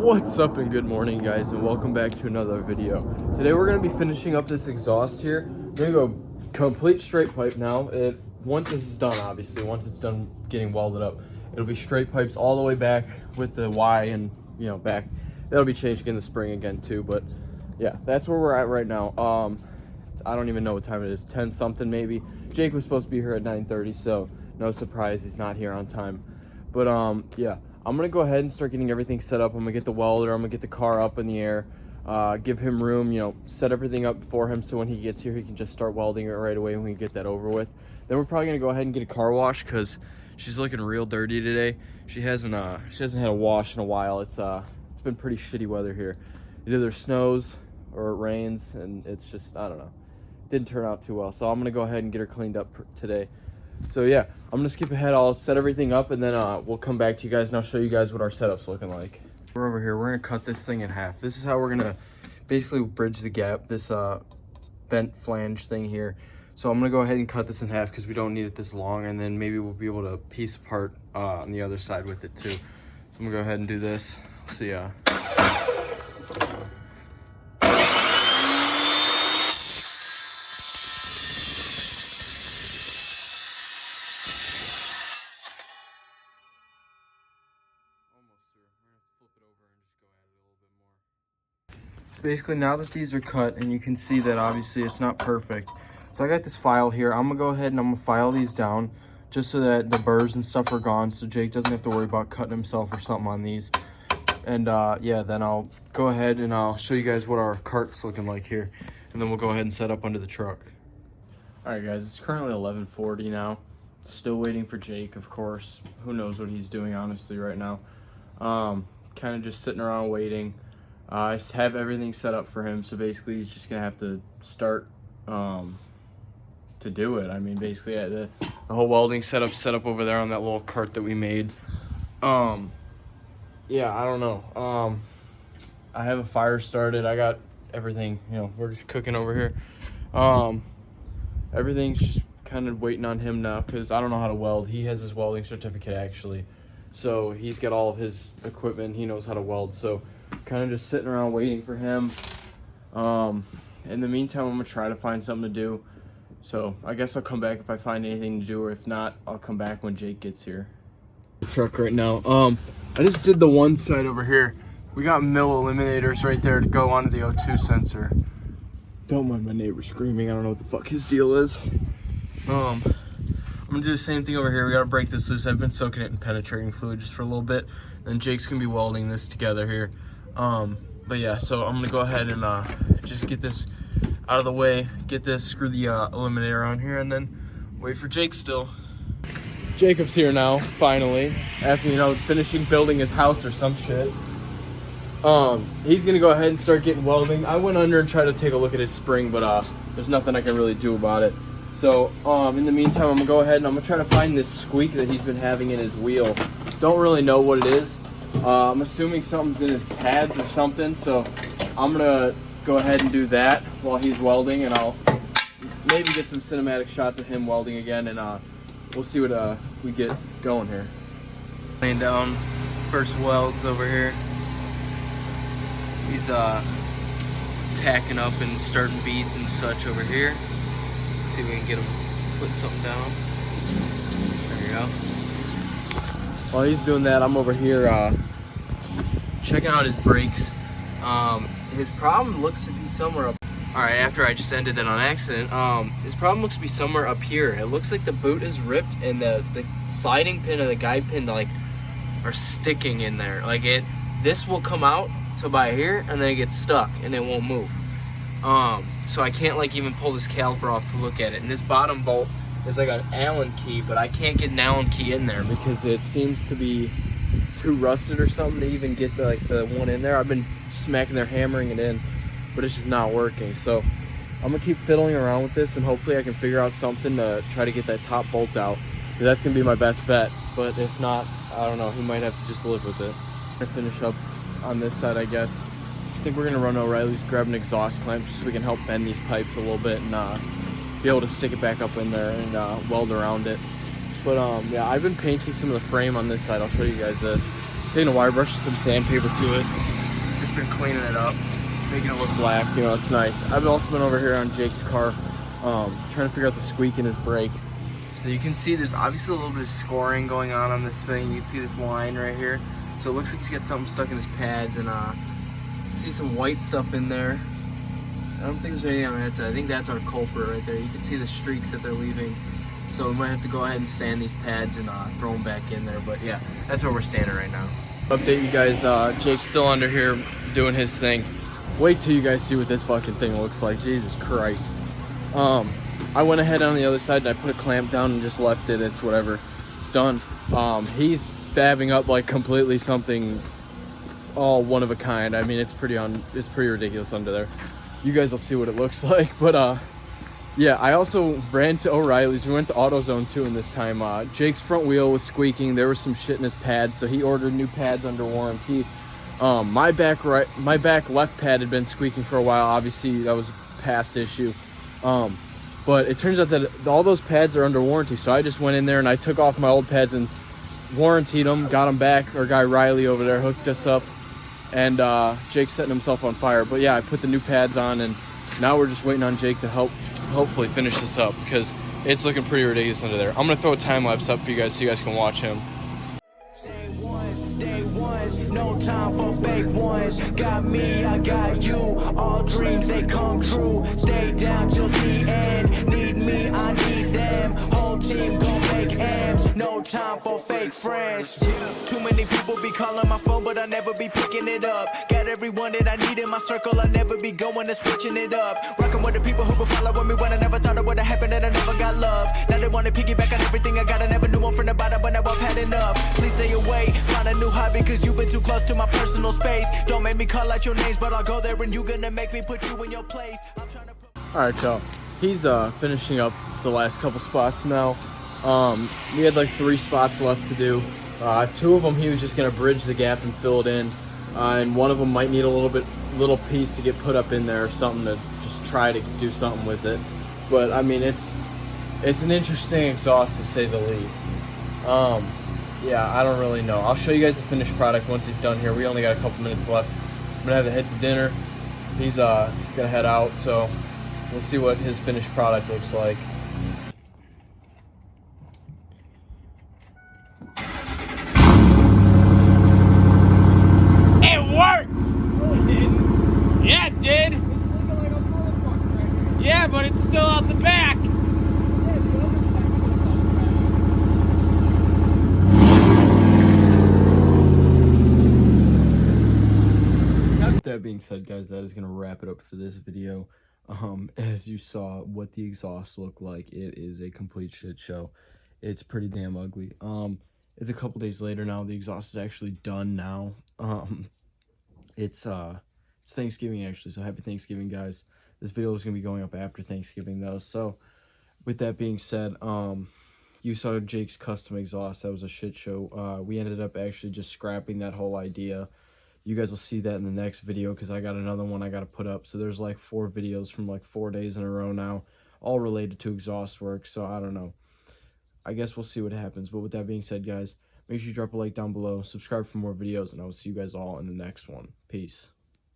What's up and good morning, guys, and welcome back to another video. Today we're going to be finishing up this exhaust here. We're going to go complete straight pipe now. Once it's done, obviously, once it's done getting welded up, it'll be straight pipes all the way back with the Y and, back. That'll be changed in the spring again too, but yeah, that's where we're at right now. I don't even know what time it is, 10 something maybe. Jake was supposed to be here at 9:30, so no surprise he's not here on time. But yeah, I'm gonna go ahead and start getting everything set up. I'm gonna get the welder, I'm gonna get the car up in the air, give him room, set everything up for him so when he gets here he can just start welding it right away and we can get that over with. Then we're probably gonna go ahead and get a car wash because she's looking real dirty today. She hasn't had a wash in a while. It's been pretty shitty weather here. It either snows or it rains, and it's just, I don't know, didn't turn out too well. So I'm gonna go ahead and get her cleaned up today. So yeah, I'm gonna skip ahead. I'll set everything up and then we'll come back to you guys and I'll show you guys what our setup's looking like. We're over here, we're gonna cut this thing in half. This is how we're gonna basically bridge the gap, this bent flange thing here. So I'm gonna go ahead and cut this in half because we don't need it this long, and then maybe we'll be able to piece apart on the other side with it too. So I'm gonna go ahead and do this. See ya. Basically, now that these are cut, and you can see that obviously it's not perfect, so I got this file here. I'm gonna go ahead and I'm gonna file these down just so that the burrs and stuff are gone, so Jake doesn't have to worry about cutting himself or something on these. And yeah, then I'll go ahead and I'll show you guys what our cart's looking like here, and then we'll go ahead and set up under the truck. All right, guys, it's currently 11:40 now. Still waiting for Jake, of course. Who knows what he's doing honestly right now. Kind of just sitting around waiting. I have everything set up for him, so basically he's just gonna have to start to do it. I mean, basically the whole welding setup set up over there on that little cart that we made. Yeah, I don't know. I have a fire started. I got everything. We're just cooking over here. Everything's just kind of waiting on him now because I don't know how to weld. He has his welding certificate actually, so he's got all of his equipment. He knows how to weld, so kind of just sitting around waiting for him. In the meantime, I'm gonna try to find something to do, so I guess I'll come back if I find anything to do, or if not, I'll come back when Jake gets here. Truck right now. I just did the one side over here. We got mill eliminators right there to go onto the O2 sensor. Don't mind my neighbor screaming. I don't know what the fuck his deal is. I'm gonna do the same thing over here. We gotta break this loose. I've been soaking it in penetrating fluid just for a little bit. Then Jake's gonna be welding this together here. But yeah, so I'm gonna go ahead and just get this out of the way, get this, screw the eliminator on here, and then wait for Jake still. Jacob's here now, finally, after, finishing building his house or some shit. He's gonna go ahead and start getting welding. I went under and tried to take a look at his spring, but there's nothing I can really do about it. So in the meantime, I'm gonna go ahead and I'm gonna try to find this squeak that he's been having in his wheel. Don't really know what it is. I'm assuming something's in his pads or something, so I'm gonna go ahead and do that while he's welding, and I'll maybe get some cinematic shots of him welding again, and we'll see what we get going here. Laying down first welds over here. He's tacking up and starting beads and such over here. Let's see if we can get him putting something down. There you go. While he's doing that, I'm over here checking out his brakes. His problem looks to be somewhere up. All right, after I just ended that on accident, his problem looks to be somewhere up here. It looks like the boot is ripped and the sliding pin and the guide pin are sticking in there. This will come out to by here and then it gets stuck and it won't move. So I can't even pull this caliper off to look at it. And this bottom bolt is like an Allen key, but I can't get an Allen key in there because it seems to be too rusted or something to even get the one in there. I've been smacking there, hammering it in, but it's just not working. So I'm gonna keep fiddling around with this and hopefully I can figure out something to try to get that top bolt out. That's gonna be my best bet, but if not, I don't know, he might have to just live with it. I finish up on this side, I guess. I think we're gonna run O'Reilly's, grab an exhaust clamp just so we can help bend these pipes a little bit and be able to stick it back up in there and weld around it. But yeah, I've been painting some of the frame on this side. I'll show you guys this. taking a wire brush and some sandpaper to it. Just been cleaning it up, making it look black. You know, it's nice. I've also been over here on Jake's car, trying to figure out the squeak in his brake. So you can see there's obviously a little bit of scoring going on this thing. You can see this line right here. So it looks like he's got something stuck in his pads, and you can see some white stuff in there. I don't think there's anything on that side. I think that's our culprit right there. You can see the streaks that they're leaving. So we might have to go ahead and sand these pads and throw them back in there. But yeah, that's where we're standing right now. Update you guys, Jake's still under here doing his thing. Wait till you guys see what this fucking thing looks like. Jesus Christ. I went ahead on the other side and I put a clamp down and just left it. It's whatever. It's done. He's fabbing up like completely something all one of a kind. I mean, it's pretty ridiculous under there. You guys will see what it looks like. But yeah, I also ran to O'Reilly's. We went to AutoZone too, and this time Jake's front wheel was squeaking. There was some shit in his pads, so he ordered new pads under warranty. My back left pad had been squeaking for a while. Obviously, that was a past issue. But it turns out that all those pads are under warranty, so I just went in there and I took off my old pads and warrantied them, got them back. Our guy Riley over there hooked us up, and Jake's setting himself on fire. But yeah, I put the new pads on, and now we're just waiting on Jake to hopefully finish this up, because it's looking pretty ridiculous under there. I'm gonna throw a time lapse up for you guys so you guys can watch him. Day ones, no time for fake ones. Got me, I got you. All dreams they come true. Stay down till the end. Need me, I need them. Whole team gon' make M's. No time for fake friends. Too many people be calling my phone, but I never be picking it up. Got everyone that I need in my circle. I never be going and switching it up. Rocking with the people who been following me when I never thought it would've happened, and I never got love. Now they wanna piggyback on everything I got. I never knew I'm from the bottom, but now I've had enough. Please stay away. Find a new hobby, cause you've been too close to my personal space. Don't make me call out your names, but I'll go there and you gonna make me put you in your place. I'm trying to Alright, y'all. He's finishing up the last couple spots now. We had like 3 spots left to do. 2 of them he was just gonna bridge the gap and fill it in. And one of them might need a little piece to get put up in there or something to just try to do something with it. But I mean, it's an interesting exhaust to say the least. Yeah, I don't really know. I'll show you guys the finished product once he's done here. We only got a couple minutes left. I'm gonna have to head to dinner. He's gonna head out, so we'll see what his finished product looks like. It worked! No, it didn't. Yeah, it did. It's looking like a motherfucker right here. Yeah, but it's still out the back. That being said, guys, that is going to wrap it up for this video. As you saw what the exhaust looked like, it is a complete shit show. It's pretty damn ugly. It's a couple days later now. The exhaust is actually done now. It's Thanksgiving, actually, so happy Thanksgiving, guys. This video is going to be going up after Thanksgiving, though. So with that being said, you saw Jake's custom exhaust. That was a shit show. We ended up actually just scrapping that whole idea. You guys will see that in the next video, because I got another one I got to put up. So there's like 4 videos from like 4 days in a row now, all related to exhaust work. So I don't know. I guess we'll see what happens. But with that being said, guys, make sure you drop a like down below, subscribe for more videos, and I will see you guys all in the next one. Peace.